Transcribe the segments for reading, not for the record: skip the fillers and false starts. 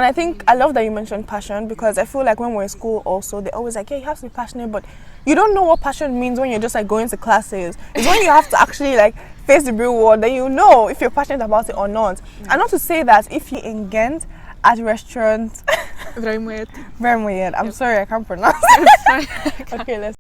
And I think I love that you mentioned passion, because I feel like when we're in school also, they're always like, yeah, you have to be passionate, but you don't know what passion means when you're just like going to classes. It's when you have to actually like face the real world that you know if you're passionate about it or not. And not to say that if you're in Ghent at Restaurant Vrijmoed. I'm sorry, I can't pronounce it. Okay, let's.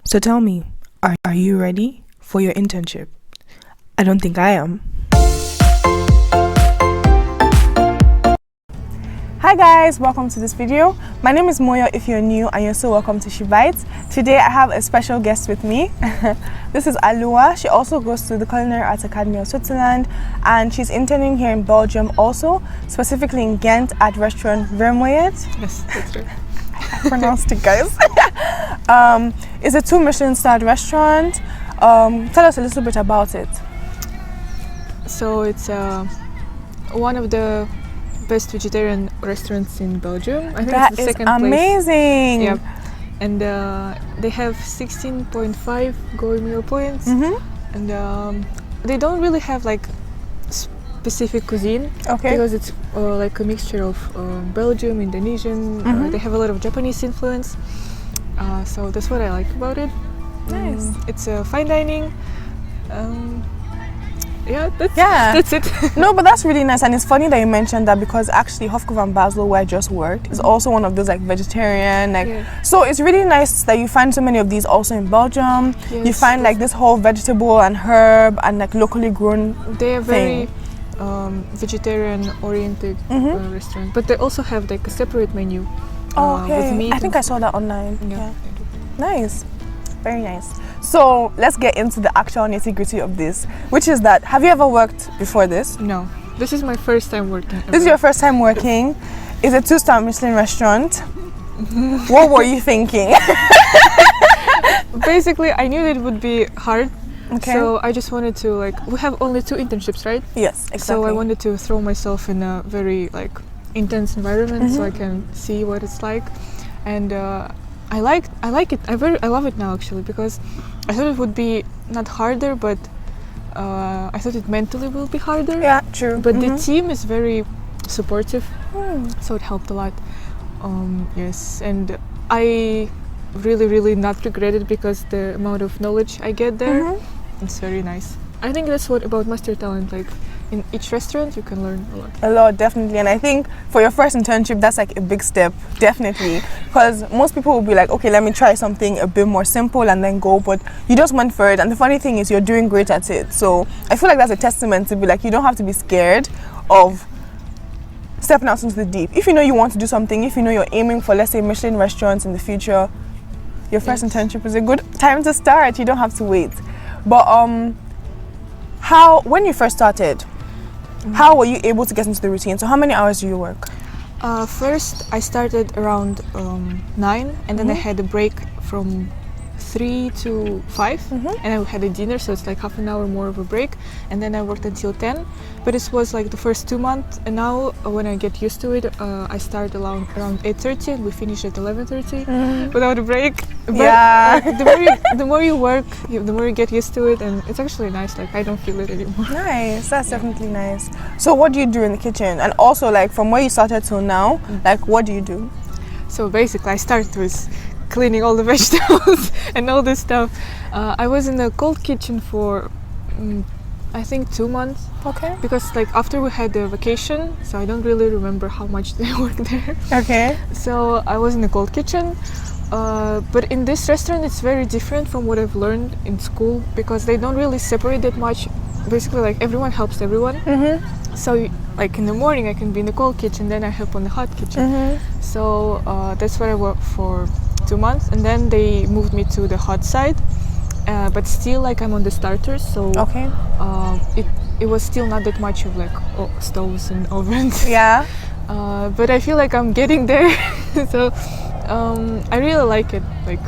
So tell me, are you ready for your internship? I don't think I am. Hi guys, welcome to this video. My name is Moyo if you're new, and you're so welcome to She Bites. Today I have a special guest with me. This is ALUA. She also goes to the Culinary Arts Academy of Switzerland, and she's interning here in Belgium also, specifically in Ghent at Restaurant Vrijmoed. Yes, that's right. I pronounced it, guys. It's a 2 Michelin starred restaurant. Tell us a little bit about it. So it's one of the best vegetarian restaurants in Belgium. I think That it's the is second place. amazing. Yep. And they have 16.5 Go meal points. And they don't really have like specific cuisine, Okay. because it's like a mixture of Belgium, Indonesian. They have a lot of Japanese influence. So that's what I like about it. Nice. It's fine dining. Yeah, that's it. No, but that's really nice, and it's funny that you mentioned that, because actually Hofke van Basel, where I just worked, is also one of those like vegetarian, like. Yeah. So it's really nice that you find so many of these also in Belgium. You Yes. find like this whole vegetable and herb and like locally grown. They are very thing. vegetarian oriented restaurant, but they also have like a separate menu. Oh, okay. With meat. I think I saw that online. Yeah. Nice. Very nice. So let's get into the actual nitty-gritty of this, which is that, have you ever worked before this? No, this is my first time working. This is your first time working. It's a 2-star Michelin restaurant. What were you thinking? Basically, I knew that it would be hard. Okay. So I just wanted to like, we have only 2 internships, right? Yes, exactly. So I wanted to throw myself in a very like intense environment so I can see what it's like. And I like it. I love it now actually, because I thought it would be not harder, but I thought it mentally will be harder. Yeah, true. But the team is very supportive, so it helped a lot. Yes, and I really not regret it, because the amount of knowledge I get there, it's very nice. I think that's what about master talent, like in each restaurant you can learn a lot. A lot, definitely. And I think for your first internship, that's like a big step, definitely. Because most people will be like, okay, let me try something a bit more simple and then go. But you just went for it. And the funny thing is, you're doing great at it. So I feel like that's a testament to be like, you don't have to be scared of stepping out into the deep. If you know you want to do something, if you know you're aiming for, let's say, Michelin restaurants in the future, your first internship is a good time to start. You don't have to wait. But when you first started, how were you able to get into the routine? So how many hours do you work? First I started around 9, and then I had a break from 3 to 5, and I had a dinner, so it's like half an hour more of a break, and then I worked until 10. But it was like the first 2 months, and now when I get used to it, I start around 8:30 and we finish at 11:30 without a break. But Yeah. the more you work, the more you get used to it, and it's actually nice. Like I don't feel it anymore. Nice, that's definitely nice. So what do you do in the kitchen? And also like from where you started till now, like what do you do? So basically I start with cleaning all the vegetables and all this stuff. I was in the cold kitchen for I think 2 months. Okay. Because like after we had the vacation, so I don't really remember how much they worked there. Okay. So I was in the cold kitchen. But in this restaurant, it's very different from what I've learned in school because they don't really separate that much. Basically, like everyone helps everyone. So, like in the morning, I can be in the cold kitchen, then I help on the hot kitchen. So that's what I worked for 2 months, and then they moved me to the hot side. But still, like I'm on the starters, so Okay. It was still not that much of like stoves and ovens. Yeah. But I feel like I'm getting there. So I really like it. Like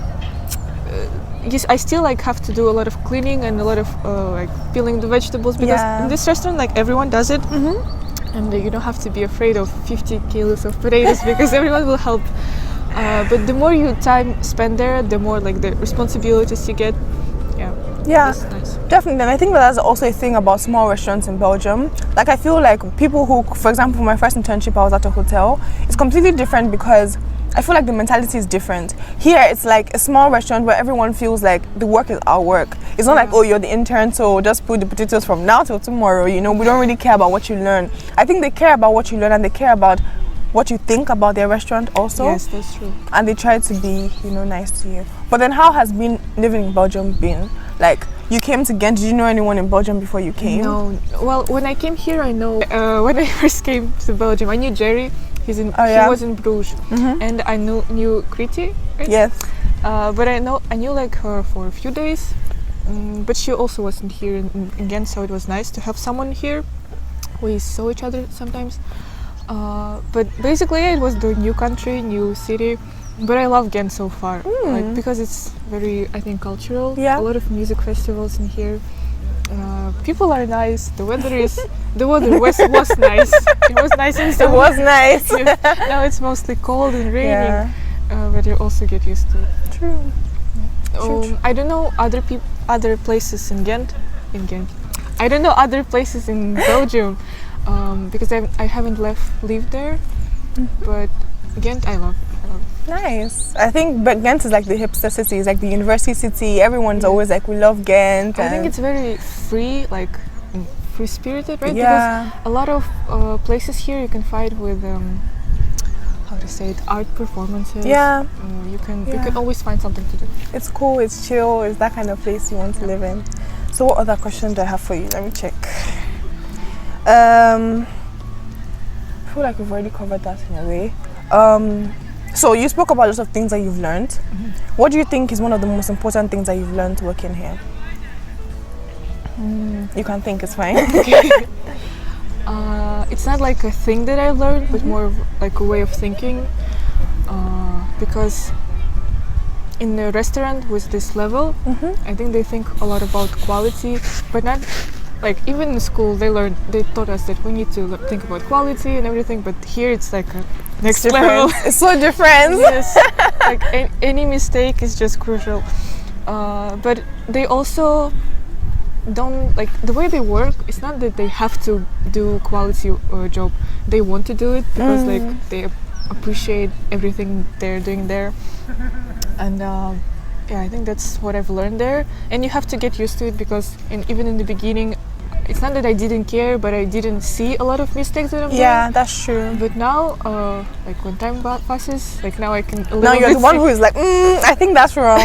yes, I still like have to do a lot of cleaning and a lot of like peeling the vegetables because in this restaurant like everyone does it, and you don't have to be afraid of 50 kilos of potatoes because everyone will help. But the more you time spend there, the more like the responsibilities you get. Yeah, it's nice. definitely. And I think that that's also a thing about small restaurants in Belgium. Like I feel like people who, for example, for my first internship, I was at a hotel. It's completely different because I feel like the mentality is different. Here, it's like a small restaurant where everyone feels like the work is our work. It's not like, oh, you're the intern, so just put the potatoes from now till tomorrow. You know, we don't really care about what you learn. I think they care about what you learn and they care about what you think about their restaurant also. Yes, that's true. And they try to be, you know, nice to you. But then how has been living in Belgium been? Like, you came to Ghent, did you know anyone in Belgium before you came? No. Well, when I came here, I know, when I first came to Belgium, I knew Jerry. He was in Bruges. And I knew Kriti, right? Yes. But I knew like her for a few days. But she also wasn't here in Ghent, so it was nice to have someone here. We saw each other sometimes. But basically, it was the new country, new city. But I love Ghent so far, like, because it's very, I think, cultural. Yeah. A lot of music festivals in here. People are nice. The weather was nice. It was nice in summer. It was nice. Now it's mostly cold and raining, but you also get used to it. True. I don't know other places in Ghent. I don't know other places in Belgium because I haven't lived there. But Ghent, I love. Nice. I think Ghent is like the hipster city. It's like the university city. Everyone's always like, we love Ghent. I think it's very free, like free-spirited, right? Yeah. Because a lot of places here you can find with how to say it, art performances. Yeah. You can always find something to do. It's cool. It's chill. It's that kind of place you want to live in. So what other question do I have for you? Let me check. I feel like we've already covered that in a way. So you spoke about lots of things that you've learned. What do you think is one of the most important things that you've learned working here? You can think, it's fine. It's not like a thing that I've learned, but more of like a way of thinking. Because in the restaurant with this level, I think they think a lot about quality, but not like even in school they taught us that we need to think about quality and everything, but here it's like a next level. It's so different. Yes, like any mistake is just crucial. But they also don't, like, the way they work, it's not that they have to do quality job. They want to do it because like they appreciate everything they're doing there. And I think that's what I've learned there. And you have to get used to it because even in the beginning, it's not that I didn't care, but I didn't see a lot of mistakes that I'm doing. Yeah, that's true. But now, like when time passes, like now I can. Now you're the one who is like, I think that's wrong.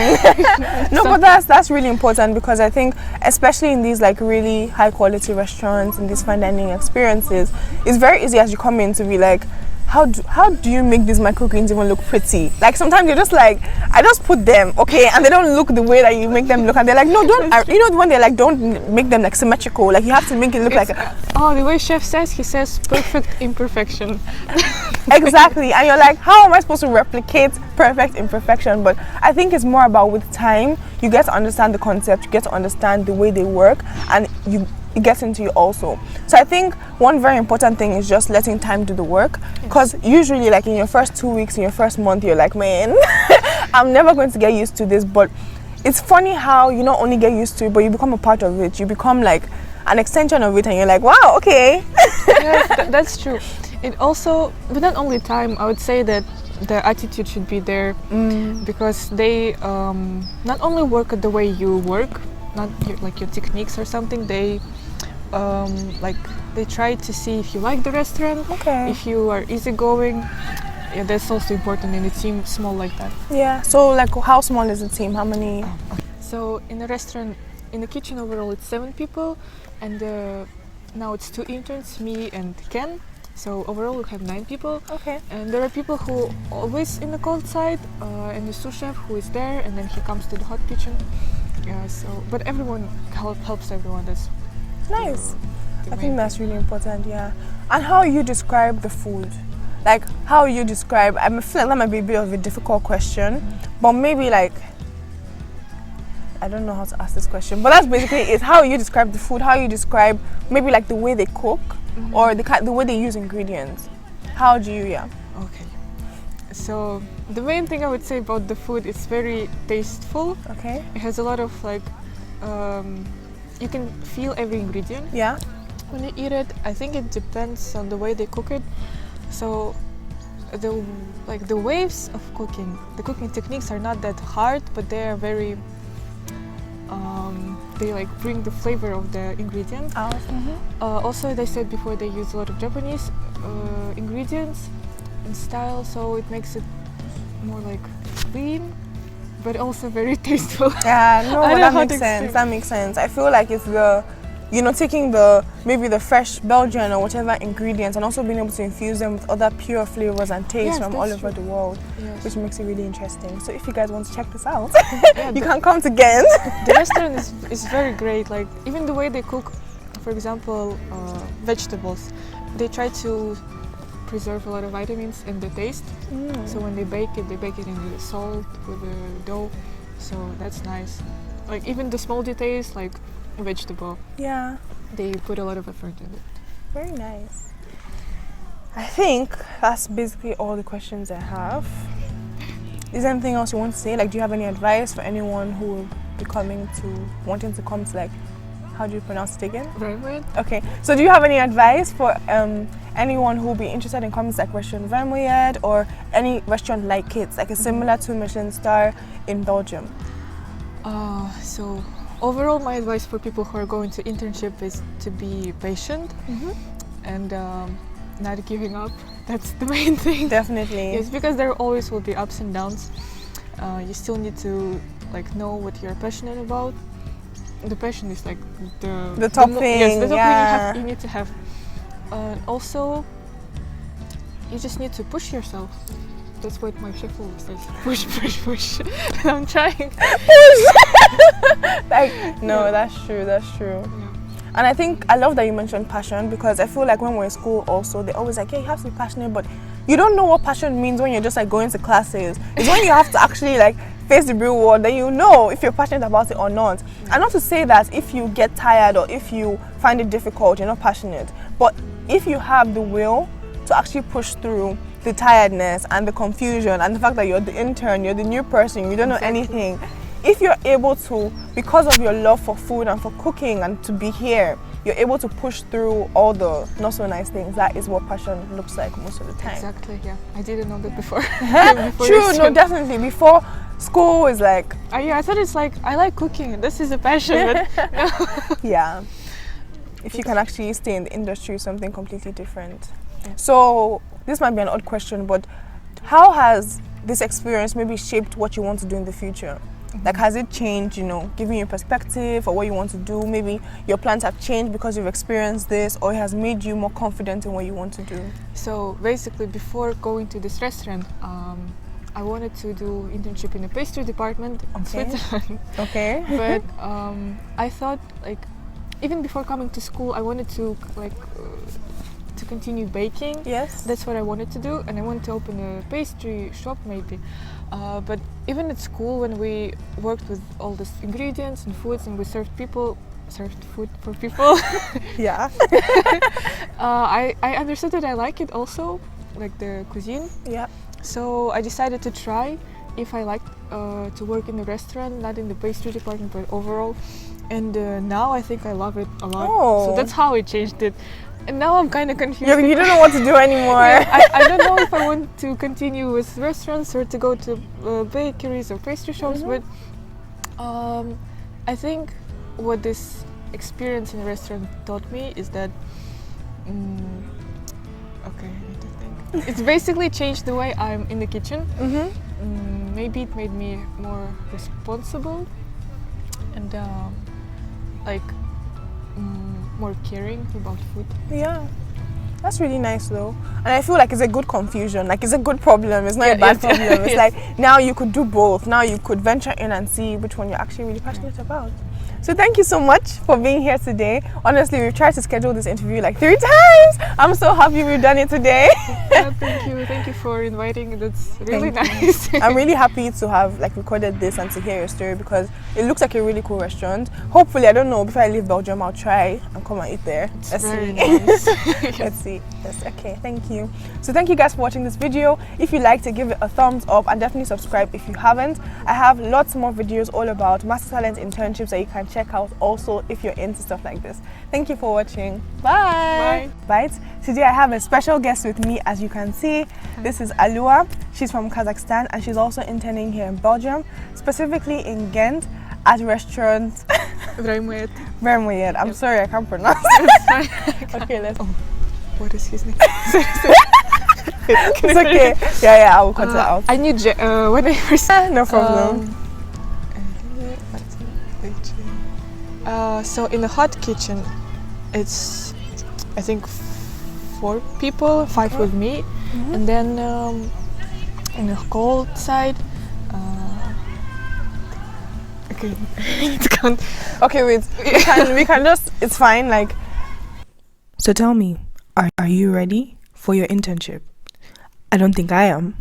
No, but that's really important because I think, especially in these like really high quality restaurants and these fine dining experiences, it's very easy as you come in to be like, how do you make these microgreens even look pretty? Like sometimes you're just like, I just put them, okay, and they don't look the way that you make them look, and they're like, no, don't. You know when they're like, don't make them like symmetrical. Like you have to make it look like. The way chef says, he says perfect imperfection. Exactly, and you're like, how am I supposed to replicate perfect imperfection? But I think it's more about with time, you get to understand the concept, you get to understand the way they work, and it gets into you also. So I think one very important thing is just letting time do the work, because usually like in your first 2 weeks, in your first month, you're like, man, I'm never going to get used to this. But it's funny how you not only get used to it, but you become a part of it. You become like an extension of it, and you're like, wow, okay. Yes, that's true. It also, but not only time, I would say that the attitude should be there, because they not only work at the way you work, not your techniques or something, they like they try to see if you like the restaurant, Okay. if you are easygoing. Yeah, that's also important in a team small like that. Yeah. So like, how small is the team? How many? So in the restaurant, in the kitchen overall, it's 7 people, and now it's 2 interns, me and Ken. So overall, we have 9 people. Okay. And there are people who always in the cold side, and the sous chef who is there, and then he comes to the hot kitchen. So, but everyone helps everyone. That's Nice. the I main think that's really important. Yeah. And how you describe the food? Like how you describe? I feel like that might be a bit of a difficult question, but maybe like. I don't know how to ask this question, but that's basically it. How you describe the food, how you describe maybe like the way they cook, or the way they use ingredients. How do you, yeah? Okay. So the main thing I would say about the food, it's very tasteful. Okay. It has a lot of like, you can feel every ingredient Yeah. when you eat it. I think it depends on the way they cook it. So the waves of cooking, the cooking techniques are not that hard, but they are very. They like bring the flavor of the ingredient. Also, as I said before, they use a lot of Japanese ingredients and style, so it makes it more like clean, but also very tasteful. Yeah, no, I don't know that how makes to sense. explain. That makes sense. I feel like it's taking maybe the fresh Belgian or whatever ingredients and also being able to infuse them with other pure flavors and tastes Yes, from all that's over true. the world, Yes. which makes it really interesting. So if you guys want to check this out, Yeah, you can come to Ghent. the restaurant is very great. Like even the way they cook, for example, vegetables, they try to preserve a lot of vitamins in the taste. So when they bake it in the salt with the dough. So that's nice. Like even the small details, like vegetable, Yeah, they put a lot of effort in it. very nice. I think that's basically all the questions I have. Is there anything else you want to say? Like, do you have any advice for anyone who will be wanting to come to, like, how do you pronounce it again? Vrijmoed? Okay, so do you have any advice for anyone who will be interested in coming to like Restaurant Vrijmoed or any restaurant like it, like a similar to Michelin star in Belgium? So overall, my advice for people who are going to internship is to be patient and not giving up. That's the main thing. Definitely. Yes, because there always will be ups and downs. You still need to like know what you're passionate about. The passion is like The top yes, thing, the top yeah. thing you need to have. Also, you just need to push yourself. That's what my chef always says. Push, push, push. I'm trying. That's true, that's true. Yeah. And I think I love that you mentioned passion, because I feel like when we're in school also, they're always like, yeah, you have to be passionate, but you don't know what passion means when you're just like going to classes. It's when you have to actually like face the real world, then you know if you're passionate about it or not. And not to say that if you get tired or if you find it difficult, you're not passionate. But if you have the will to actually push through the tiredness and the confusion and the fact that you're the intern, you're the new person, you don't know anything. If you're able to, because of your love for food and for cooking and to be here, you're able to push through all the not so nice things. That is what passion looks like most of the time. Exactly, yeah. I didn't know that before. True, no, definitely. Before, school is like... I thought it's like, I like cooking, this is a passion, but no. Yeah. If you can actually stay in the industry, something completely different. So, this might be an odd question, but how has this experience maybe shaped what you want to do in the future? Like, has it changed, giving you perspective or what you want to do? Maybe your plans have changed because you've experienced this, or it has made you more confident in what you want to do? So basically, before going to this restaurant, I wanted to do internship in the pastry department in Switzerland. Okay. But I thought, like, even before coming to school, I wanted to to continue baking. Yes. That's what I wanted to do, and I wanted to open a pastry shop maybe. But even at school, when we worked with all these ingredients and foods, and we served food for people, Yeah. I understood that I like it also, like the cuisine. Yeah. So I decided to try if I liked to work in the restaurant, not in the pastry department, but overall. And now I think I love it a lot. Oh. So that's how I changed it. And now I'm kind of confused. You don't know what to do anymore. Yeah, I don't know if I want to continue with restaurants or to go to bakeries or pastry shops, but I think what this experience in a restaurant taught me is that okay, I need to think. It's basically changed the way I'm in the kitchen. Maybe it made me more responsible and like more caring about food. Yeah. That's really nice though. And I feel like it's a good confusion. Like it's a good problem. It's not a bad problem. It's like now you could do both. Now you could venture in and see which one you're actually really passionate about. So thank you so much for being here today. Honestly, we've tried to schedule this interview like 3 times. I'm so happy we've done it today. Yeah, thank you. Thank you for inviting. That's really nice. I'm really happy to have like recorded this and to hear your story because it looks like a really cool restaurant. Hopefully, I don't know, before I leave Belgium, I'll try and come and eat there. It's very nice. Let's see. Yes, okay, thank you. So thank you guys for watching this video. If you liked it, give it a thumbs up and definitely subscribe if you haven't. I have lots more videos all about Master Talent internships that you can check out also if you're into stuff like this. Thank you for watching. Bye. Bye. Today I have a special guest with me, as you can see. This is ALUA. She's from Kazakhstan and she's also interning here in Belgium, specifically in Ghent at Restaurant Vrijmoed. Vrijmoed. I'm sorry, I can't pronounce it. Okay, let's. Oh, what is his name? It's okay. Yeah, I will cut it out. I need when I first. No problem. So in the hot kitchen, it's I think 4 people, 5 with me, and then in the cold side. Okay, I need to count. Okay, wait. We can just. It's fine. Like. So tell me, are you ready for your internship? I don't think I am.